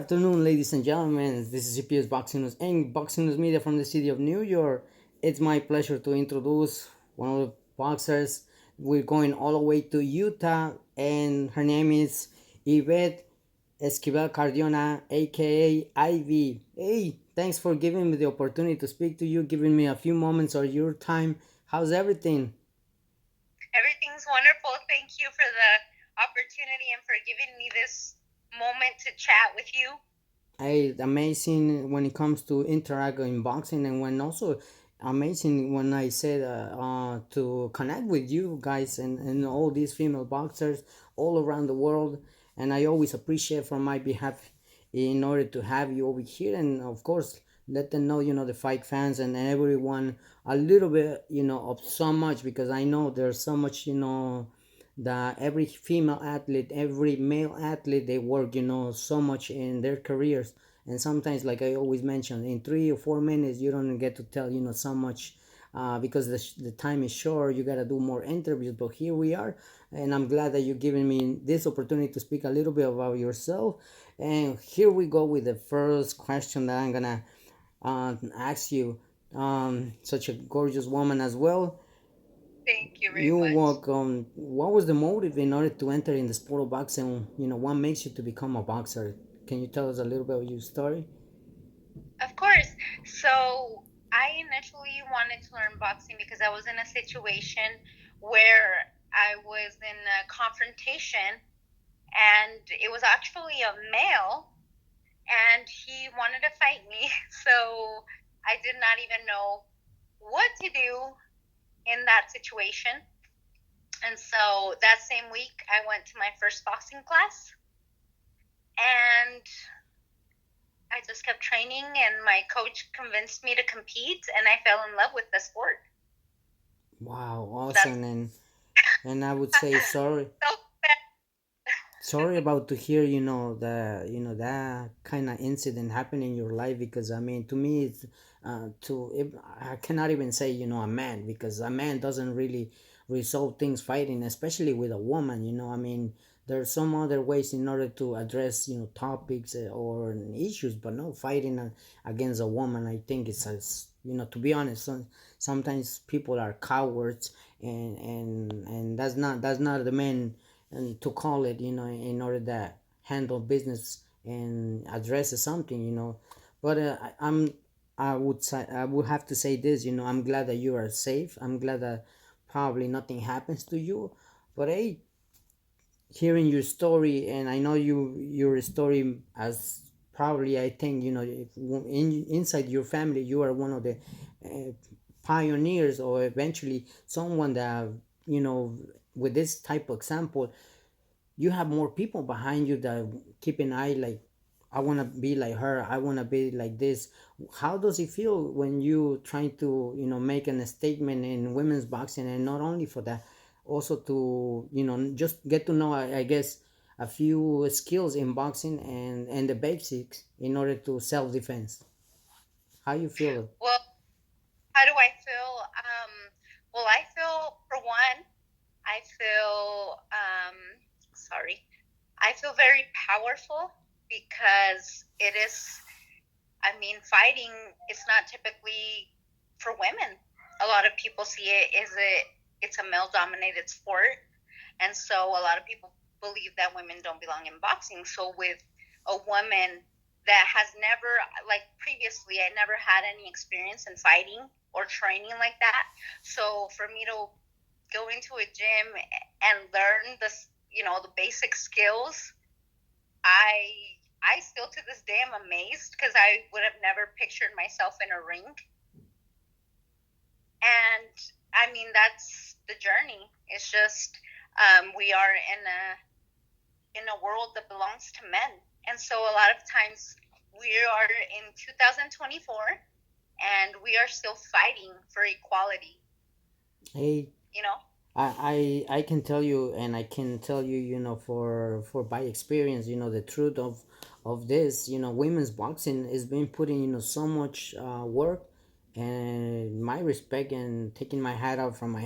afternoon, ladies and gentlemen. This is Cpsboxingnews and Boxing News Media from the city of New York. It's my pleasure to introduce one of the boxers. We're going all the way to Utah, and her name is Ivette Esquivel Cardona, aka Ivy. Hey, thanks for giving me the opportunity to speak to you, giving me a few moments of your time. How's everything? Everything's wonderful. Thank you for the opportunity and for giving me this moment to chat with you. Hey, amazing when it comes to interact in boxing, and when also amazing when I said to connect with you guys and all these female boxers all around the world. And I always appreciate from my behalf in order to have you over here, and of course let them know, the fight fans and everyone a little bit, of so much, because I know there's so much, that every female athlete, every male athlete, they work, so much in their careers. And sometimes, like I always mention, in 3 or 4 minutes, you don't get to tell, so much, because the time is short. You got to do more interviews. But here we are. And I'm glad that you're giving me this opportunity to speak a little bit about yourself. And here we go with the first question that I'm going to ask you. Such a gorgeous woman as well. Thank you very You much. walk on. What was the motive in order to enter in the sport of boxing? What makes you to become a boxer? Can you tell us a little bit of your story? Of course. So I initially wanted to learn boxing because I was in a situation where I was in a confrontation, and it was actually a male, and he wanted to fight me. So I did not even know what to do in that situation. And so that same week, I went to my first boxing class, and I just kept training, and my coach convinced me to compete, and I fell in love with the sport. Wow, That's awesome. And I would say sorry. so Sorry about to hear, that kind of incident happened in your life, because I mean, to me it's I cannot even say, a man, because a man doesn't really resolve things fighting, especially with a woman. I mean, there's some other ways in order to address, topics, or issues, but no fighting against a woman. I think it's as, to be honest, sometimes people are cowards, and that's not the man, and to call it, in order to handle business and address something, but I would have to say this, I'm glad that you are safe. I'm glad that probably nothing happens to you. But hey, hearing your story, and I know your story, as probably, I think, inside your family, you are one of the uh, pioneers, or eventually someone that, with this type of example, you have more people behind you that keep an eye, like, I want to be like her, I want to be like this. How does it feel when you trying to, make a statement in women's boxing, and not only for that, also to, just get to know, I guess, a few skills in boxing, and the basics in order to self-defense? How you feel? well. How do I feel? Well, I feel, for one, I feel sorry. I feel very powerful because it is. I mean, fighting is not typically for women. A lot of people see it's a male dominated sport, and so a lot of people believe that women don't belong in boxing. So with a woman that has never, like previously, I never had any experience in fighting or training like that. So for me to go into a gym and learn the basic skills, I still to this day am amazed because I would have never pictured myself in a ring. And I mean, that's the journey. It's just we are in a world that belongs to men, and so a lot of times we are in 2024, and we are still fighting for equality. Hey, You know. I can tell you, and I can tell you, for by experience, the truth of this, women's boxing is being putting, so much work, and my respect, and taking my hat out from my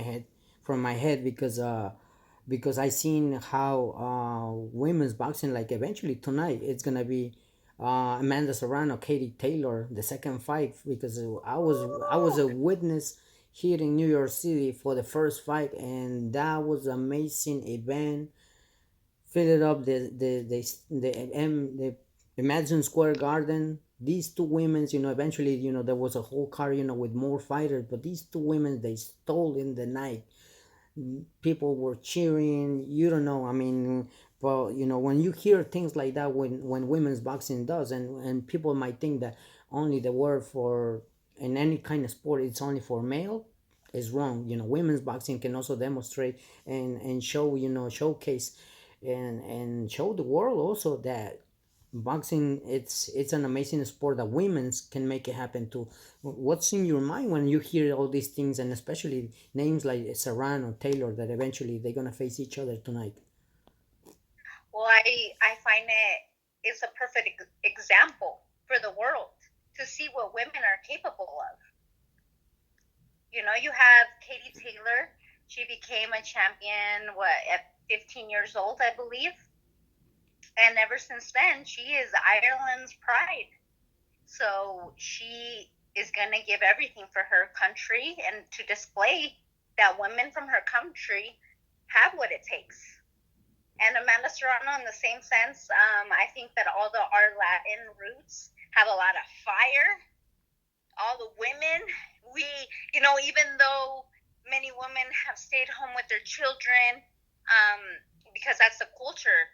head, because I seen how women's boxing, like, eventually tonight it's gonna be Amanda Serrano, Katie Taylor, the second fight, because I was a witness here in New York City for the first fight, and that was an amazing event. Filled up the Madison Square Garden. These two women, eventually, there was a whole car, with more fighters, but these two women, they stole in the night. People were cheering. You don't know. I mean, well, when you hear things like that, when women's boxing does, and people might think that only the word for in any kind of sport it's only for male, is wrong. Women's boxing can also demonstrate and show, showcase and show the world also that boxing, it's an amazing sport that women's can make it happen too. What's in your mind when you hear all these things, and especially names like Serrano, Taylor, that eventually they're gonna face each other tonight? Well, I find it's a perfect example for the world to see what women are capable of. You have Katie Taylor. She became a champion, what, at 15 years old, I believe. And ever since then, she is Ireland's pride. So she is going to give everything for her country and to display that women from her country have what it takes. And Amanda Serrano, in the same sense, I think that all our Latin roots have a lot of fire. All the women, we, even though many women have stayed home with their children, because that's the culture.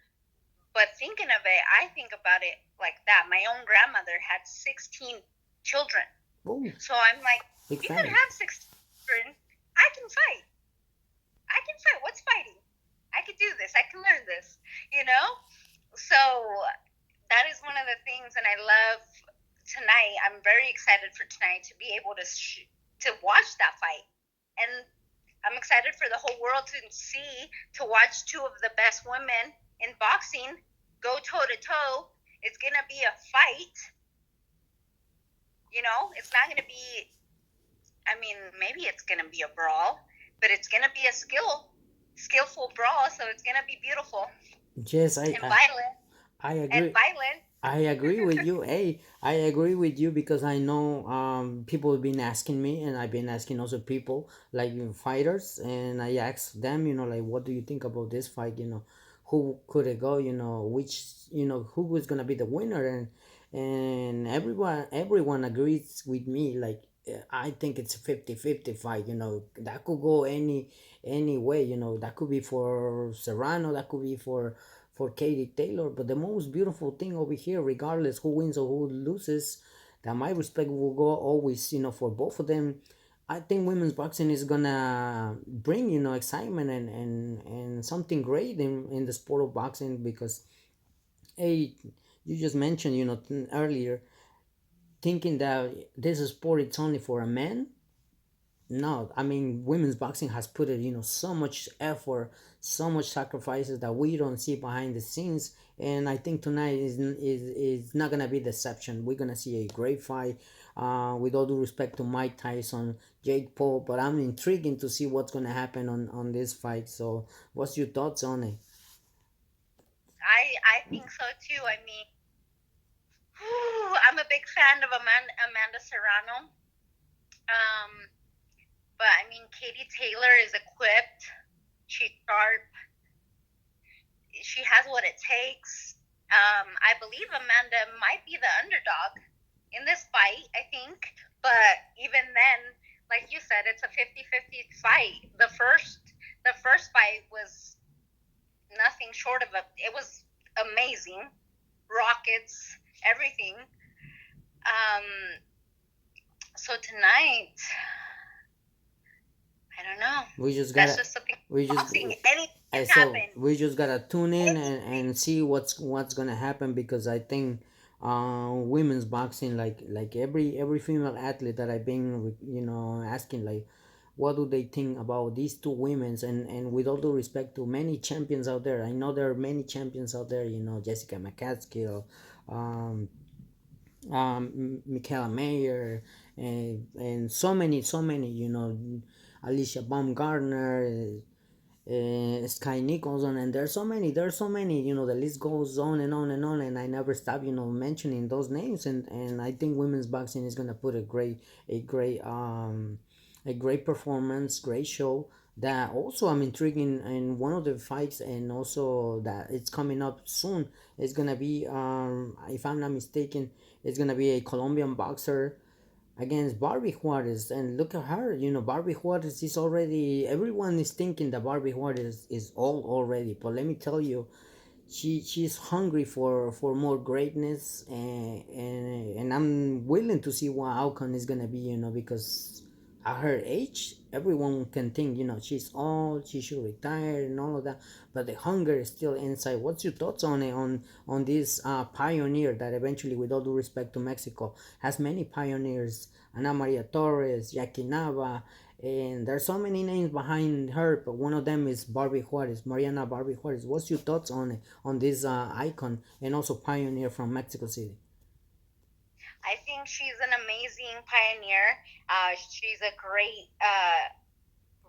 But thinking of it, I think about it like that. My own grandmother had 16 children. Oh, So I'm like, big you could family. have 16 children. I can fight. I can fight. What's fighting? I could do this. I can learn this, you know? So that is one of the things, and I love tonight. I'm very excited for tonight to be able to watch that fight. And I'm excited for the whole world to see, to watch two of the best women in boxing go toe to toe. It's going to be a fight. It's not going to be, I mean, maybe it's going to be a brawl, but it's going to be a skillful brawl. So it's going to be beautiful Yes, and violent I and agree. violent. I agree with you. Hey, I agree with you because I know people have been asking me, and I've been asking also people like fighters, and I asked them, like, what do you think about this fight? Who could it go? Which, who was gonna be the winner? And everyone agrees with me. Like, I think it's a 50-50 fight. That could go any way. That could be for Serrano. That could be for Katie Taylor. But the most beautiful thing over here, regardless who wins or who loses, that my respect will go always, for both of them. I think women's boxing is gonna bring, excitement and something great in the sport of boxing because, hey, you just mentioned, earlier, thinking that this sport it's only for a man. No, I mean women's boxing has put it, so much effort, so much sacrifices that we don't see behind the scenes. And I think tonight is not gonna be the exception. We're gonna see a great fight. With all due respect to Mike Tyson, Jake Paul, but I'm intriguing to see what's gonna happen on this fight. So, what's your thoughts on it? I think so too. I mean, I'm a big fan of Amanda Serrano. Um, but I mean, Katie Taylor is equipped. She's sharp. She has what it takes. I believe Amanda might be the underdog in this fight, I think. But even then, like you said, it's a 50-50 fight. The first fight was nothing short of it was amazing. Rockets, everything. So tonight, I don't know. We just That's gotta, just something we just boxing. Anything I can so happen. we just gotta tune in Anything. and see what's gonna happen because I think women's boxing, like every female athlete that I've been asking, like, what do they think about these two women's, and with all due respect to many champions out there, I know there are many champions out there, Jessica McCaskill, um Michaela Mayer, and so many, Alicia Baumgartner, Sky Nicholson, and there's so many, the list goes on and on and on, and I never stop, mentioning those names, and I think women's boxing is gonna put a great, a great performance, great show. That also I'm intrigued in one of the fights, and also that it's coming up soon. It's gonna be, if I'm not mistaken, it's gonna be a Colombian boxer against Barbie Juarez, and look at her. Barbie Juarez is already. Everyone is thinking that Barbie Juarez is all already, but let me tell you, she's hungry for more greatness, and I'm willing to see what outcome is gonna be. Because at her age, everyone can think, she's old, she should retire and all of that, but the hunger is still inside. What's your thoughts on it, on this pioneer that eventually, with all due respect to Mexico, has many pioneers? Ana Maria Torres, Jackie Nava, and there's so many names behind her, but one of them is Barbie Juarez, Mariana Barbie Juarez. What's your thoughts on this icon and also pioneer from Mexico City? I think she's an amazing pioneer. She's a great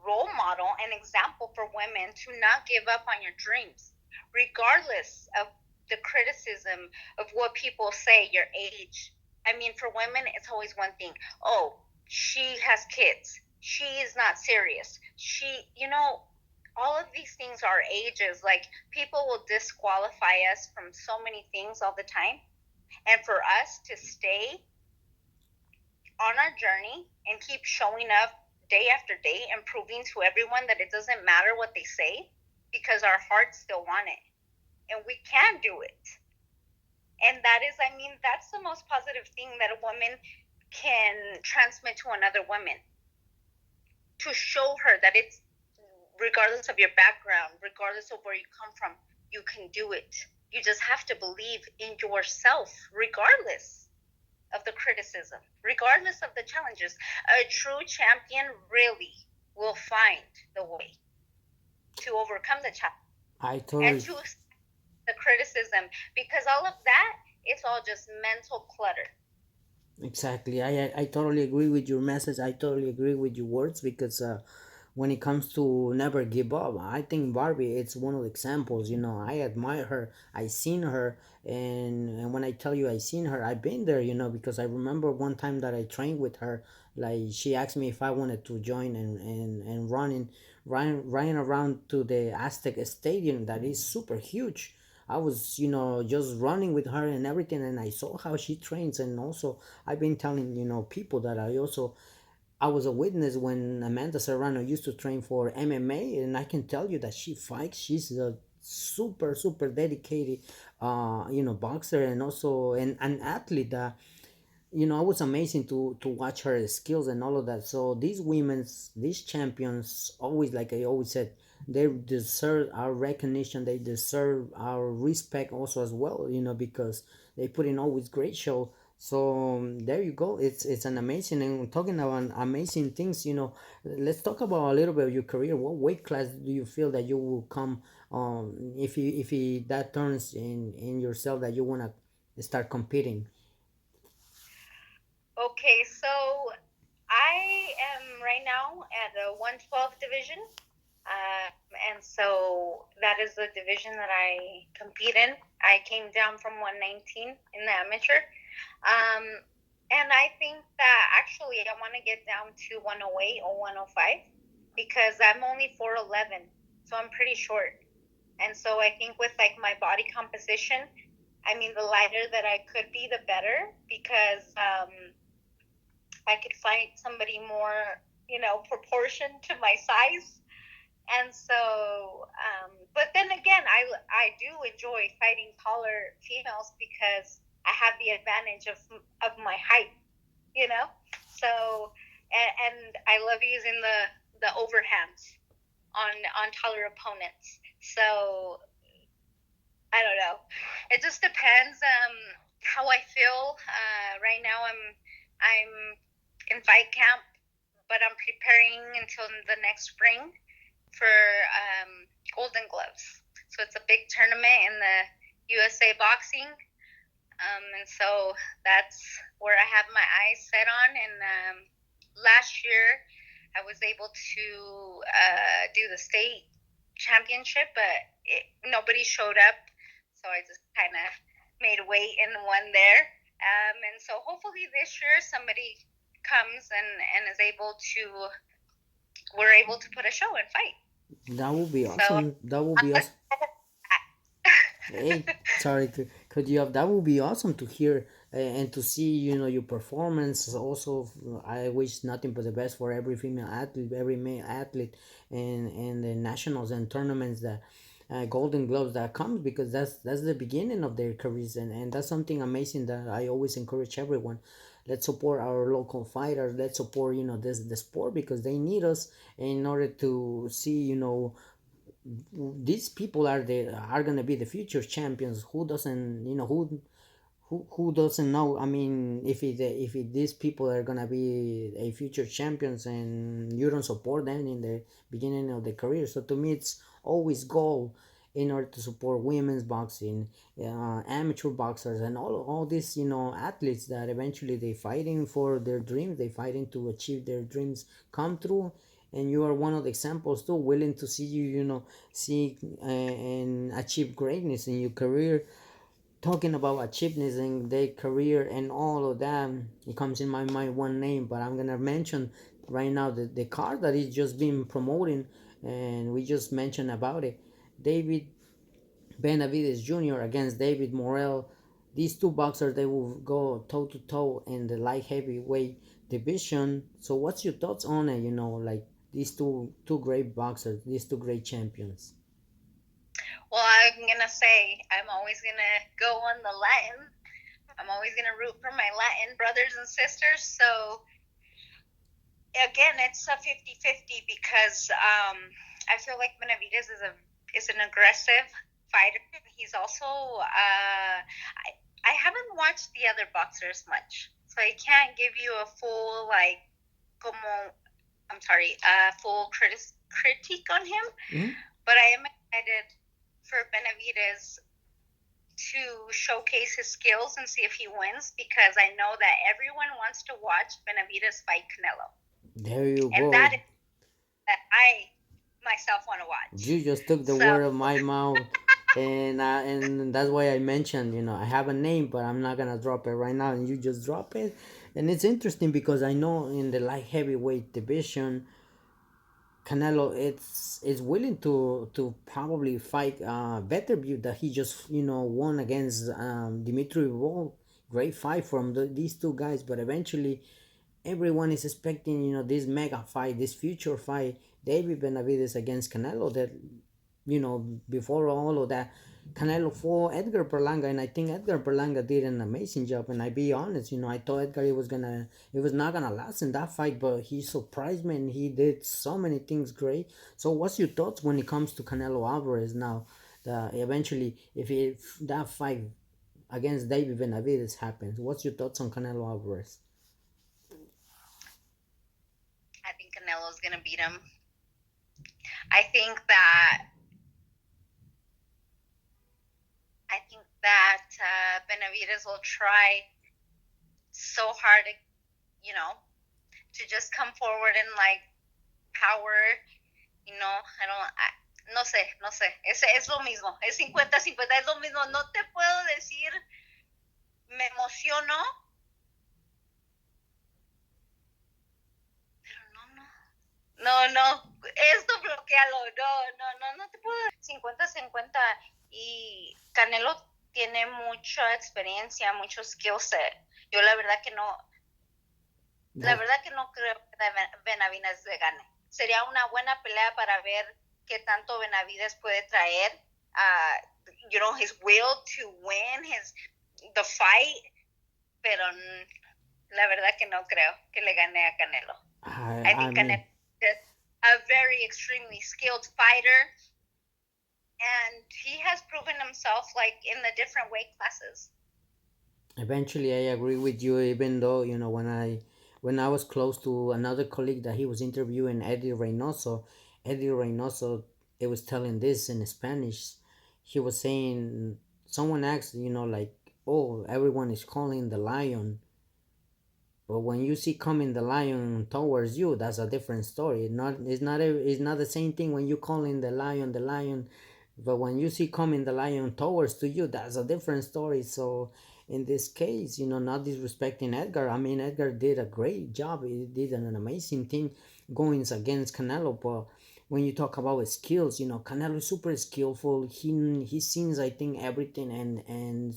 role model and example for women to not give up on your dreams, regardless of the criticism of what people say, your age. I mean, for women, it's always one thing. Oh, she has kids. She is not serious. All of these things are ages. Like, people will disqualify us from so many things all the time. And for us to stay on our journey and keep showing up day after day and proving to everyone that it doesn't matter what they say, because our hearts still want it and we can do it. And that's the most positive thing that a woman can transmit to another woman, to show her that it's, regardless of your background, regardless of where you come from, you can do it. You just have to believe in yourself, regardless of the criticism, regardless of the challenges. A true champion really will find the way to overcome the challenge I and totally to the criticism, because all of that, it's all just mental clutter. Exactly. I totally agree with your message. I totally agree with your words, because when it comes to never give up, I think Barbie, it's one of the examples. I admire her. I seen her, and when I tell you I seen her, I've been there. Because I remember one time that I trained with her. Like, she asked me if I wanted to join, and running around to the Aztec Stadium, that is super huge. I was, just running with her and everything, and I saw how she trains. And also, I've been telling, people that I was a witness when Amanda Serrano used to train for MMA, and I can tell you that she fights. She's a super, super dedicated, boxer, and also an athlete that, it was amazing to watch her skills and all of that. So these champions, always, like I always said, they deserve our recognition. They deserve our respect also as well. Because they put in always great show. So, there you go. It's an amazing, and talking about amazing things. Let's talk about a little bit of your career. What weight class do you feel that you will come? If that turns in yourself, that you wanna start competing. Okay, so I am right now at a 112 division. Uh, and so that is the division that I compete in. I came down from 119 in the amateur. Um, and I think that actually I want to get down to 108 or 105, because I'm only 4'11, so I'm pretty short. And so I think with like my body composition, I mean, the lighter that I could be, the better, because I could find somebody more, proportioned to my size. And so, but then again, I do enjoy fighting taller females, because I have the advantage of my height, you know. So, and I love using the overhands on taller opponents. So I don't know. It just depends how I feel. Right now, I'm in fight camp, but I'm preparing until the next spring for Golden Gloves. So it's a big tournament in the USA boxing, and so that's where I have my eyes set on. And last year, I was able to do the state. championship, but nobody showed up, so I just kind of made weight and won there. And so hopefully this year somebody comes and is able to, we're able to put a show and fight. That would be So awesome. That would be awesome. Hey, sorry to cut you off. That would be awesome to hear and to see, your performance. Also, I wish nothing but the best for every female athlete, every male athlete, and the nationals and tournaments that Golden Gloves that comes, because that's the beginning of their careers, and that's something amazing that I always encourage everyone. Let's support our local fighters. Let's support, this the sport, because they need us in order to see, these people are gonna be the future champions. Who doesn't, who doesn't know? I mean, these people are gonna be a future champions, and you don't support them in the beginning of the career. So to me, it's always goal in order to support women's boxing, amateur boxers, and all these, athletes that eventually they fighting for their dreams. They fighting to achieve their dreams come true. And you are one of the examples too, willing to see see and achieve greatness in your career. Talking about achievements in their career and all of that, it comes in my mind one name, but I'm gonna mention right now the card that is just being promoting, and we just mentioned about it. David Benavidez Jr. against David Morrell. These two boxers, they will go toe to toe in the light heavyweight division. So what's your thoughts on it? Like these two great boxers, these two great champions. well, I'm gonna say I'm always gonna go on the Latin. I'm always gonna root for my Latin brothers and sisters. So again, it's a 50-50 because I feel like Benavidez is an aggressive fighter. He's also I haven't watched the other boxers much, so I can't give you a full como I'm sorry, full critique on him. Mm-hmm. But I am excited for Benavidez to showcase his skills and see if he wins, because I know that everyone wants to watch Benavidez fight Canelo. There you And go. that is that I myself want to watch. You just took the So word of my mouth, and that's why I mentioned, I have a name, but I'm not gonna drop it right now, and you just drop it. And it's interesting because I know in the light heavyweight division, Canelo is willing to probably fight better view that he just won against Dimitri Bivol. Great fight from these two guys, but eventually everyone is expecting this mega fight, this future fight, David Benavidez against Canelo. That before all of that, Canelo fought Edgar Berlanga, and I think Edgar Berlanga did an amazing job. And I be honest, I thought Edgar it was not gonna last in that fight, but he surprised me and he did so many things great. So what's your thoughts when it comes to Canelo Alvarez now? Eventually, if that fight against David Benavidez happens, what's your thoughts on Canelo Alvarez? I think Canelo's gonna beat him. I think that Benavidez will try so hard, to just come forward and power. No sé, no sé. Es lo mismo. Es 50-50. Es lo mismo. No te puedo decir. Me emociono. Pero no. Esto bloquealo. No te puedo. 50-50. Y Canelo tiene mucha experiencia, mucho skill set. Yo la verdad que no. La verdad que no creo que Benavidez le gane. Sería una buena pelea para ver qué tanto Benavidez puede traer. His will to win the fight. Pero la verdad que no creo que le gane a Canelo. I think Canelo is a very extremely skilled fighter. And he has proven himself in the different weight classes. Eventually, I agree with you. Even though when I was close to another colleague that he was interviewing, Eddie Reynoso, it was telling this in Spanish. He was saying, someone asked, like, oh, everyone is calling the lion, But when you see coming the lion towards you, that's a different story. It's not the same thing when you calling the lion, but when you see coming the lion towards to you, that's a different story. So in this case, not disrespecting Edgar. I mean, Edgar did a great job. He did an amazing thing going against Canelo. But when you talk about skills, Canelo is super skillful. He sees, I think, everything, and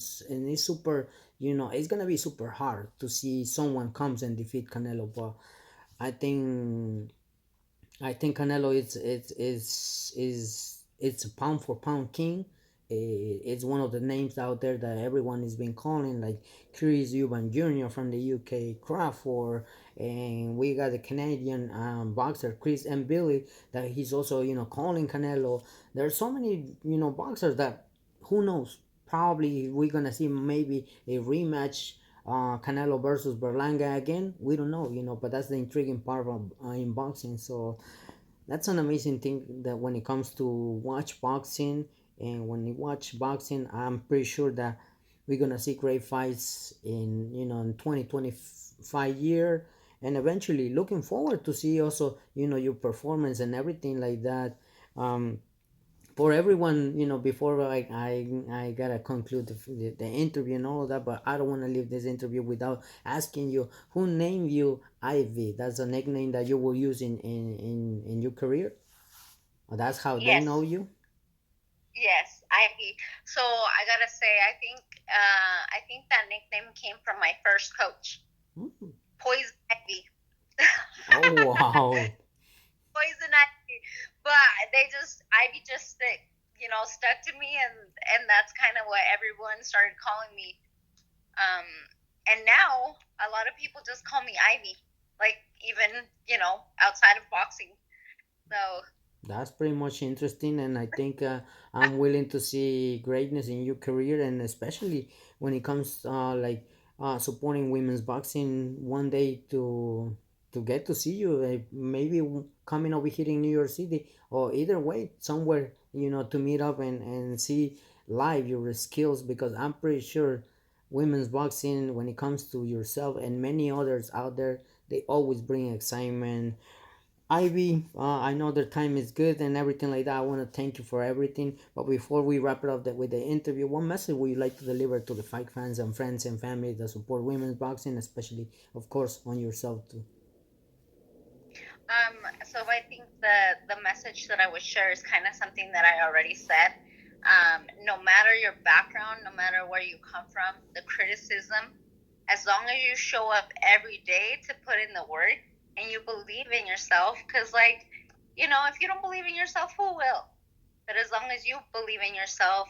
he's super. It's gonna be super hard to see someone comes and defeat Canelo. But I think I think Canelo it's a pound for pound king. It's one of the names out there that everyone has been calling, like Chris Eubank Jr. from the UK, Crawford, and we got the Canadian boxer Chris and Billy that he's also calling Canelo. There's so many boxers that who knows, probably we're gonna see maybe a rematch, Canelo versus Berlanga again. We don't know, but that's the intriguing part of in boxing. So that's an amazing thing that when it comes to watch boxing, and when you watch boxing, I'm pretty sure that we're gonna see great fights in 2025 year, and eventually looking forward to see also your performance and everything like that. For everyone, before I gotta conclude the interview and all of that, but I don't want to leave this interview without asking you who named you Ivy. That's a nickname that you will use in your career, or that's how they know Yes, you. yes, Ivy. So I gotta say, I think that nickname came from my first coach, Mm. Poison Ivy. Oh wow. Poison Ivy. But Ivy just stuck to me, and that's kind of what everyone started calling me. Um, and now a lot of people just call me Ivy, like even outside of boxing. So That's pretty much interesting, and I think I'm willing to see greatness in your career, and especially when it comes like supporting women's boxing one day to get to see you, maybe coming over here in New York City, or either way, somewhere to meet up and see live your skills, because I'm pretty sure women's boxing, when it comes to yourself and many others out there, they always bring excitement. Ivy, I know the time is good and everything like that. I want to thank you for everything. But before we wrap it up with the interview, what message would you like to deliver to the fight fans and friends and family that support women's boxing, especially, of course, on yourself too? So I think the message that I would share is kind of something that I already said. No matter your background, no matter where you come from, the criticism, as long as you show up every day to put in the work and you believe in yourself, because if you don't believe in yourself, who will? But as long as you believe in yourself,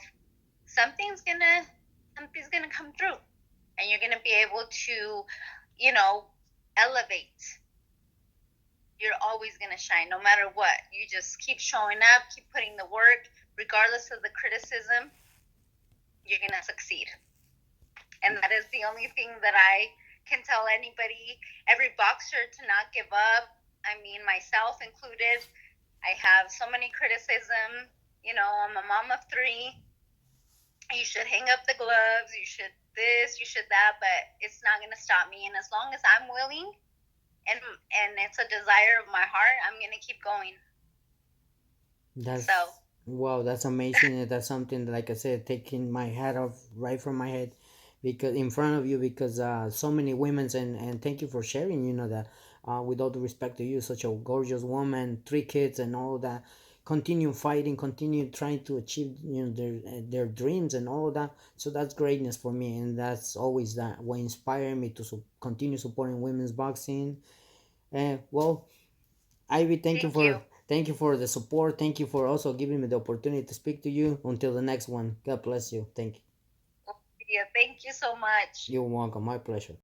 something's gonna something's gonna come through, and you're gonna be able to, you know, elevate. You're always going to shine no matter what. You just keep showing up, keep putting the work, regardless of the criticism, you're going to succeed. And that is the only thing that I can tell anybody, every boxer, to not give up. I mean, myself included. I have so many criticism. I'm a mom of three. You should hang up the gloves. You should this, you should that, but it's not going to stop me. And as long as I'm willing and it's a desire of my heart, I'm going to keep going. So That's wow, that's amazing. And that's something that, like I said, taking my hat off right from my head, because in front of you, because so many women's, and thank you for sharing. That with all the respect to you, such a gorgeous woman, three kids, and all that. Continue fighting, continue trying to achieve their dreams and all that. So that's greatness for me, and that's always that what inspired me to continue supporting women's boxing. And well, Ivy, thank you. thank you for the support. Thank you for also giving me the opportunity to speak to you. Until the next one, God bless you. Thank you. Yeah, thank you so much. You're welcome. My pleasure.